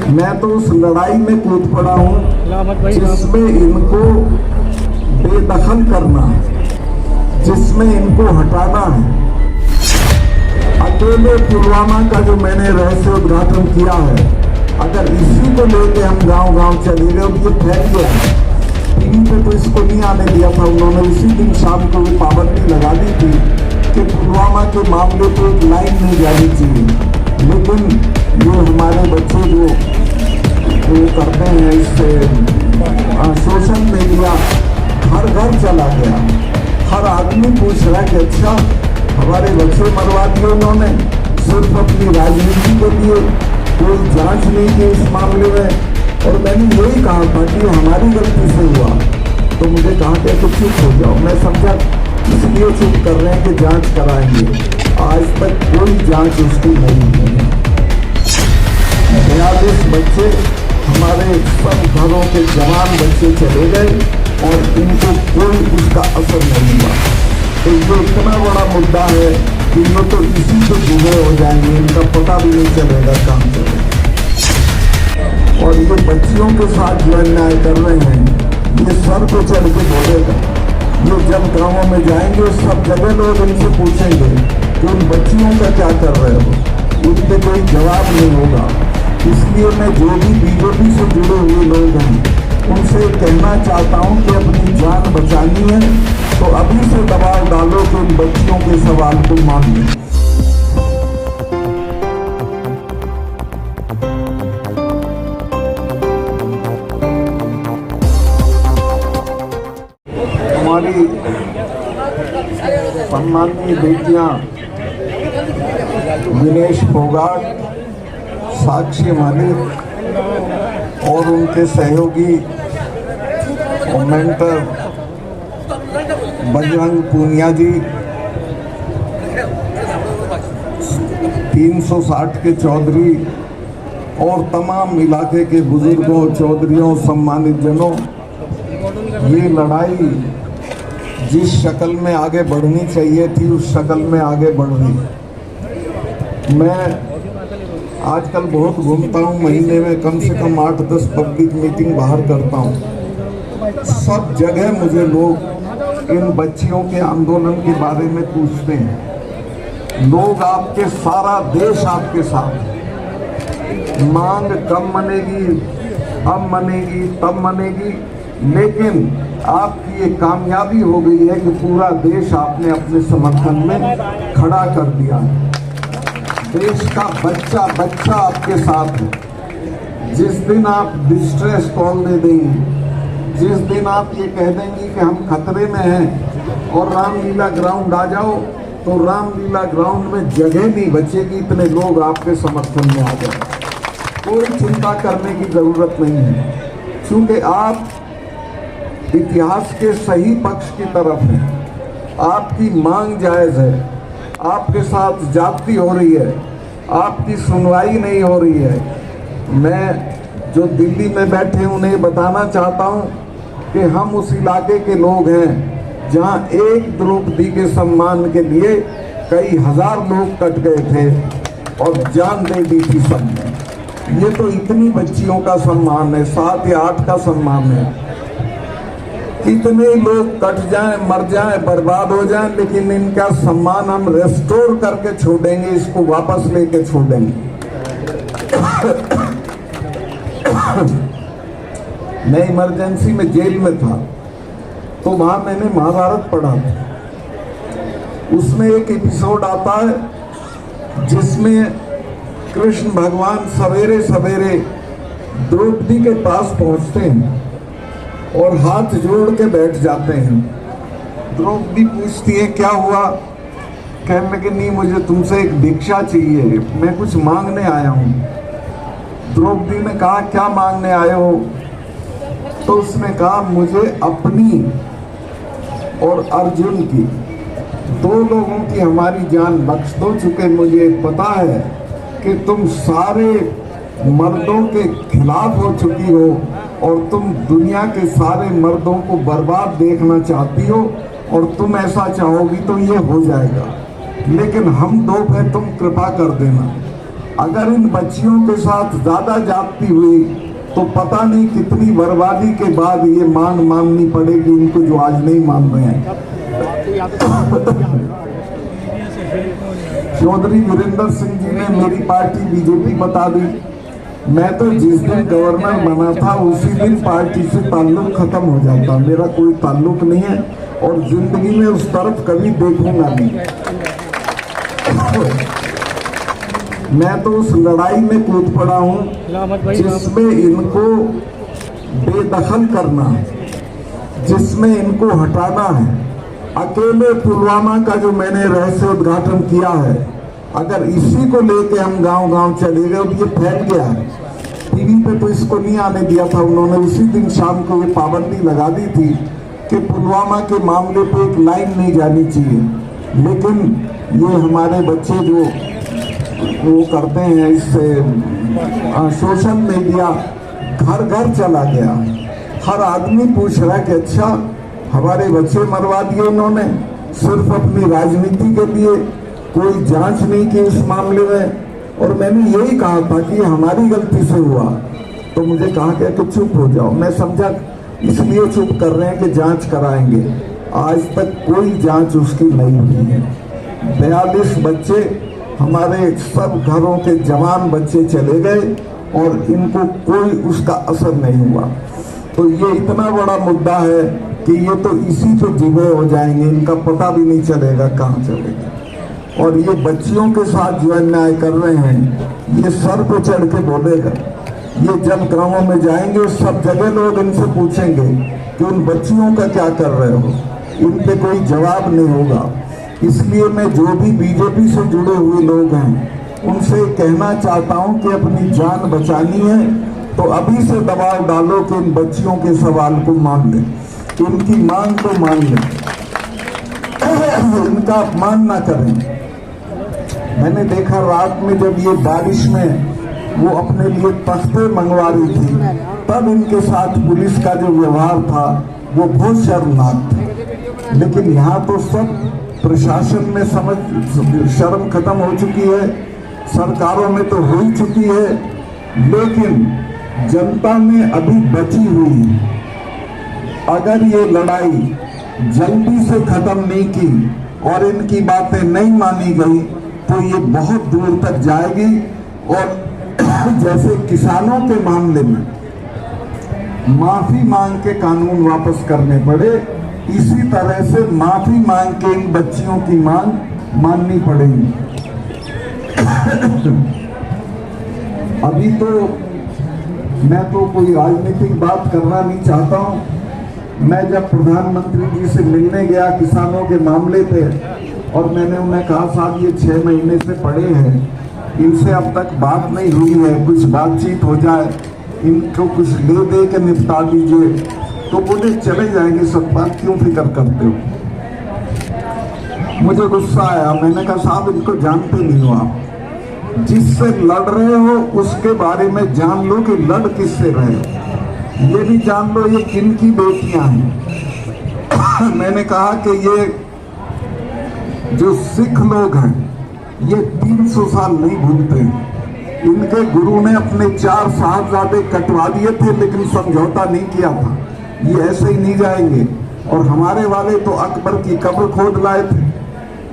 मैं तो उस लड़ाई में कूद पड़ा हूँ जिसमें इनको बेदखल करना है, जिसमें इनको हटाना है। अकेले पुलवामा का जो मैंने रहस्य उद्घाटन किया है, अगर इसी को लेके हम गांव-गांव चले गए और ये फैल गया, टीवी पे तो इसको नहीं आने दिया था। उन्होंने उसी दिन शाम को वो पाबंदी लगा दी थी कि पुलवामा के मामले पे एक लाइन नहीं जानी चाहिए। लेकिन ये हमारे बच्चे जो करते हैं, इससे सोशल मीडिया हर घर चला गया। हर आदमी पूछ रहा है कि अच्छा हमारे बच्चे मरवा दिए उन्होंने सिर्फ अपनी राजनीति के लिए, कोई जांच नहीं की इस मामले में। और मैंने यही कहा था कि हमारी गलती से हुआ, तो मुझे कहा कि तो चुप हो जाओ। मैं समझा इसलिए चुप कर रहे हैं कि जांच कराएंगे। आज तक कोई जांच उसकी नहीं हुई। 42 बच्चे हमारे सब घरों के जवान बच्चे चले गए और इनको कोई उसका असर नहीं हुआ। तो ये इतना बड़ा मुद्दा है कि ये तो इसी से जुड़े हो जाएंगे, इनका पता भी नहीं चलेगा काम चलेगा। और ये बच्चियों के साथ जो अन्याय कर रहे हैं, ये सर को चढ़ के बोलेगा। ये जब गाँवों में जाएंगे सब जगह लोग इनसे पूछेंगे कि उन बच्चियों का क्या कर रहे हो, उन पे कोई जवाब नहीं होगा। इसलिए मैं जो भी बीजेपी से जुड़े हुए लोग हैं उनसे कहना चाहता हूं कि अपनी जान बचानी है तो अभी से दबाव डालो कि उन बच्चियों के सवाल को मान लें। हमारी सम्माननीय बेटियां विनेश फोगाट, साक्षी मालिक और उनके सहयोगी मेंटर बजरंग पूनिया जी, 360 के चौधरी और तमाम इलाके के बुजुर्गों, चौधरियों, सम्मानित जनों, ये लड़ाई जिस शक्ल में आगे बढ़नी चाहिए थी उस शक्ल में आगे बढ़ रही। मैं आजकल बहुत घूमता हूँ, महीने में कम से कम 8-10 पब्लिक मीटिंग बाहर करता हूँ। सब जगह मुझे लोग इन बच्चियों के आंदोलन के बारे में पूछते हैं। लोग आपके, सारा देश आपके साथ है। मांग कब मनेगी, अब मनेगी, तब मनेगी, लेकिन आपकी ये कामयाबी हो गई है कि पूरा देश आपने अपने समर्थन में खड़ा कर दिया। देश का बच्चा बच्चा आपके साथ है। जिस दिन आप डिस्ट्रेस कॉल दे देंगे, जिस दिन आप ये कह देंगे कि हम खतरे में हैं और रामलीला ग्राउंड आ जाओ, तो रामलीला ग्राउंड में जगह नहीं बचेगी, इतने लोग आपके समर्थन में आ जाए। कोई चिंता करने की जरूरत नहीं है, क्योंकि आप इतिहास के सही पक्ष की तरफ हैं। आपकी मांग जायज है, आपके साथ जाति हो रही है, आपकी सुनवाई नहीं हो रही है। मैं जो दिल्ली में बैठे उन्हें बताना चाहता हूं कि हम उस इलाके के लोग हैं जहां एक द्रौपदी के सम्मान के लिए कई हजार लोग कट गए थे और जान दे दी थी सबने। ये तो इतनी बच्चियों का सम्मान है, 7 या 8 का सम्मान है। कितने लोग कट जाएं, मर जाएं, बर्बाद हो जाएं, लेकिन इनका सम्मान हम रेस्टोर करके छोड़ेंगे, इसको वापस लेके छोड़ेंगे। मैं इमरजेंसी में जेल में था, तो वहां मैंने महाभारत पढ़ा था। उसमें एक एपिसोड आता है जिसमें कृष्ण भगवान सवेरे सवेरे द्रौपदी के पास पहुंचते हैं और हाथ जोड़ के बैठ जाते हैं। द्रौपदी पूछती है क्या हुआ, कहने लगे नहीं मुझे तुमसे एक भिक्षा चाहिए, मैं कुछ मांगने आया हूँ। द्रौपदी ने कहा क्या मांगने आए हो, तो उसने कहा मुझे अपनी और अर्जुन की, 2 लोगों की हमारी जान बख्श दो, चुके मुझे पता है कि तुम सारे मर्दों के खिलाफ हो चुकी हो और तुम दुनिया के सारे मर्दों को बर्बाद देखना चाहती हो, और तुम ऐसा चाहोगी तो ये हो जाएगा, लेकिन हम 2 पे तुम कृपा कर देना। अगर इन बच्चियों के साथ ज्यादा जाती हुई तो पता नहीं कितनी बर्बादी के बाद ये माननी पड़ेगी इनको, जो आज नहीं मान रहे हैं। चौधरी वीरेंद्र सिंह जी ने मेरी पार्टी बीजेपी बता दी। मैं तो जिस दिन गवर्नर बना था उसी दिन पार्टी से ताल्लुक खत्म हो जाता। मेरा कोई ताल्लुक नहीं है और जिंदगी में उस तरफ कभी देखूंगा नहीं। मैं तो उस लड़ाई में कूद पड़ा हूं जिसमें इनको बेदखल करना, जिसमें इनको हटाना है। अकेले पुलवामा का जो मैंने रहस्य उद्घाटन किया है, अगर इसी को लेके हम गांव-गांव चले गए और ये फैल गया है। टीवी पे तो इसको नहीं आने दिया था उन्होंने, उसी दिन शाम को ये पाबंदी लगा दी थी कि पुलवामा के मामले पे एक लाइन नहीं जानी चाहिए। लेकिन ये हमारे बच्चे जो वो करते हैं, इससे सोशल मीडिया घर घर चला गया। हर आदमी पूछ रहा है कि अच्छा हमारे बच्चे मरवा दिए उन्होंने सिर्फ अपनी राजनीति के लिए, कोई जांच नहीं की इस मामले में। और मैंने यही कहा था कि हमारी गलती से हुआ, तो मुझे कहा गया कि चुप हो जाओ। मैं समझा इसलिए चुप कर रहे हैं कि जांच कराएंगे। आज तक कोई जांच उसकी नहीं हुई है। 42 बच्चे हमारे सब घरों के जवान बच्चे चले गए और इनको कोई उसका असर नहीं हुआ। तो ये इतना बड़ा मुद्दा है कि ये तो इसी पे जिम्मे हो जाएंगे, इनका पता भी नहीं चलेगा कहाँ चलेगा। और ये बच्चियों के साथ जो अन्याय कर रहे हैं, ये सर पे चढ़ के बोलेगा। ये जब गांवों में जाएंगे सब जगह लोग इनसे पूछेंगे कि उन बच्चियों का क्या कर रहे हो, इन पे कोई जवाब नहीं होगा। इसलिए मैं जो भी बीजेपी से जुड़े हुए लोग हैं उनसे कहना चाहता हूं कि अपनी जान बचानी है तो अभी से दबाव डालो कि इन बच्चियों के सवाल को मान लें, इनकी मांग को मान लें, इनका अपमान ना करें। मैंने देखा रात में जब ये बारिश में वो अपने लिए तख्ते मंगवा रही थी, तब इनके साथ पुलिस का जो व्यवहार था वो बहुत शर्मनाक था। लेकिन यहाँ तो सब प्रशासन में समझ शर्म खत्म हो चुकी है, सरकारों में तो हो ही चुकी है, लेकिन जनता में अभी बची हुई। अगर ये लड़ाई जल्दी से खत्म नहीं की और इनकी बातें नहीं मानी गई तो ये बहुत दूर तक जाएगी। और जैसे किसानों के मामले में माफी मांग के कानून वापस करने पड़े, इसी तरह से माफी मांग के इन बच्चियों की मांग माननी पड़ेगी। अभी तो मैं तो कोई राजनीतिक बात करना नहीं चाहता हूं। मैं जब प्रधानमंत्री जी से मिलने गया किसानों के मामले पे और मैंने उन्हें कहा साहब ये 6 महीने से पड़े हैं, इनसे अब तक बात नहीं हुई है, कुछ बातचीत हो जाए, इनको कुछ ले दे के निपटा दीजिए, तो बोले चले जाएंगे सब बात, क्यों फिक्र करते हो। मुझे गुस्सा आया, मैंने कहा साहब इनको जानते नहीं हो आप, जिससे लड़ रहे हो उसके बारे में जान लो कि लड़ किससे रहे, ये भी जान लो ये किन की बेटियां हैं। मैंने कहा कि ये जो सिख लोग हैं ये 300 साल नहीं भूलते। इनके गुरु ने अपने 4 साहबजादे कटवा दिए थे लेकिन समझौता नहीं किया था, ये ऐसे ही नहीं जाएंगे। और हमारे वाले तो अकबर की कब्र खोद लाए थे,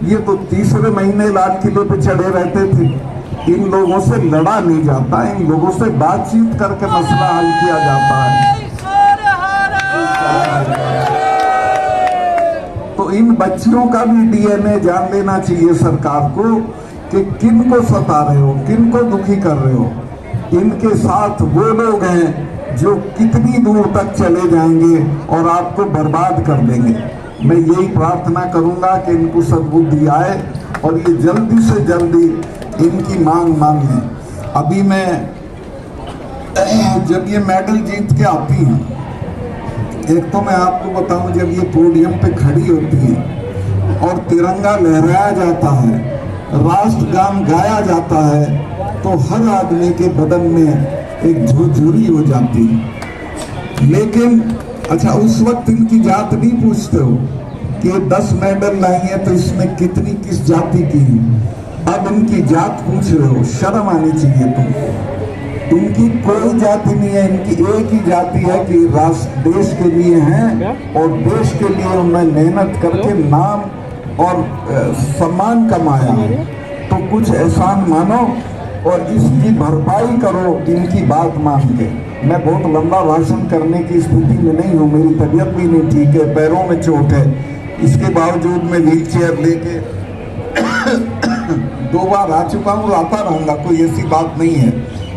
ये तो तीसरे महीने लाल किले पे चढ़े रहते थे। इन लोगों से लड़ा नहीं जाता, इन लोगों से बातचीत करके मसला हल किया जाता है। तो इन बच्चियों का भी डीएनए जान लेना चाहिए सरकार को कि किन को सता रहे हो, किन को दुखी कर रहे हो। इनके साथ वो लोग हैं जो कितनी दूर तक चले जाएंगे और आपको बर्बाद कर देंगे। मैं यही प्रार्थना करूंगा कि इनको सद्बुद्धि आए और ये जल्दी से जल्दी इनकी मांग मान लें। अभी मैं जब ये मेडल जीत के आती हैं, एक तो मैं आपको बताऊं, जब ये पोडियम पे खड़ी होती है और तिरंगा लहराया जाता है, राष्ट्रगान गाया जाता है, तो हर आदमी के बदन में एक झुरझुरी हो जाती है। लेकिन अच्छा उस वक्त इनकी जात नहीं पूछते हो कि 10 मेडल लाई है तो इसने कितनी किस जाति की है। अब इनकी जात पूछ रहे हो, शर्म आनी चाहिए तुमको। इनकी कोई जाति नहीं है, इनकी एक ही जाति है कि राष्ट्र देश के लिए हैं और देश के लिए उन्होंने मेहनत करके नाम और सम्मान कमाया है। तो कुछ एहसान मानो और इसकी भरपाई करो इनकी बात मान के। मैं बहुत लंबा भाषण करने की स्थिति में नहीं हूँ, मेरी तबीयत भी नहीं ठीक है, पैरों में चोट है, इसके बावजूद मैं व्हील चेयर लेके 2 बार आ चुका हूँ, आता रहूँगा, कोई ऐसी बात नहीं है।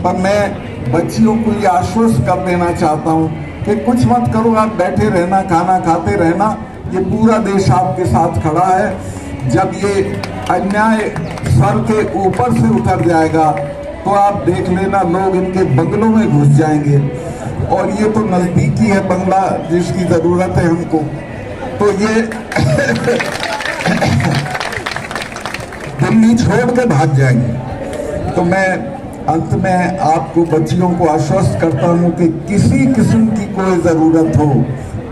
पर मैं बच्चियों को ये आश्वस्त कर देना चाहता हूँ कि कुछ मत करो, आप बैठे रहना, खाना खाते रहना, ये पूरा देश आपके साथ खड़ा है। जब ये अन्याय सर के ऊपर से उतर जाएगा तो आप देख लेना, लोग इनके बंगलों में घुस जाएंगे। और ये तो नजदीकी है बंगला जिसकी जरूरत है हमको, तो ये दिल्ली छोड़ के भाग जाएंगे। तो मैं अंत में आपको बच्चियों को आश्वस्त करता हूं कि किसी किस्म की कोई जरूरत हो,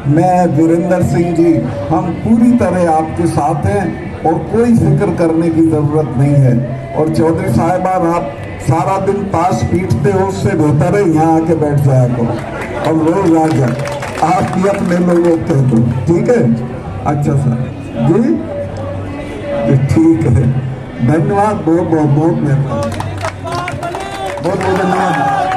मैं वीरेंद्र सिंह जी, हम पूरी तरह आपके साथ हैं और कोई फिक्र करने की जरूरत नहीं है। और चौधरी साहिबान, आप सारा दिन ताश पीटते हो, उससे बेहतर है यहाँ आके बैठ जाया करो और रोज आ जाए, आप भी अपने लोगों को कह दो, ठीक है? अच्छा सर जी, ठीक है, धन्यवाद, बहुत बहुत बहुत मेहरबानी, बहुत बहुत धन्यवाद।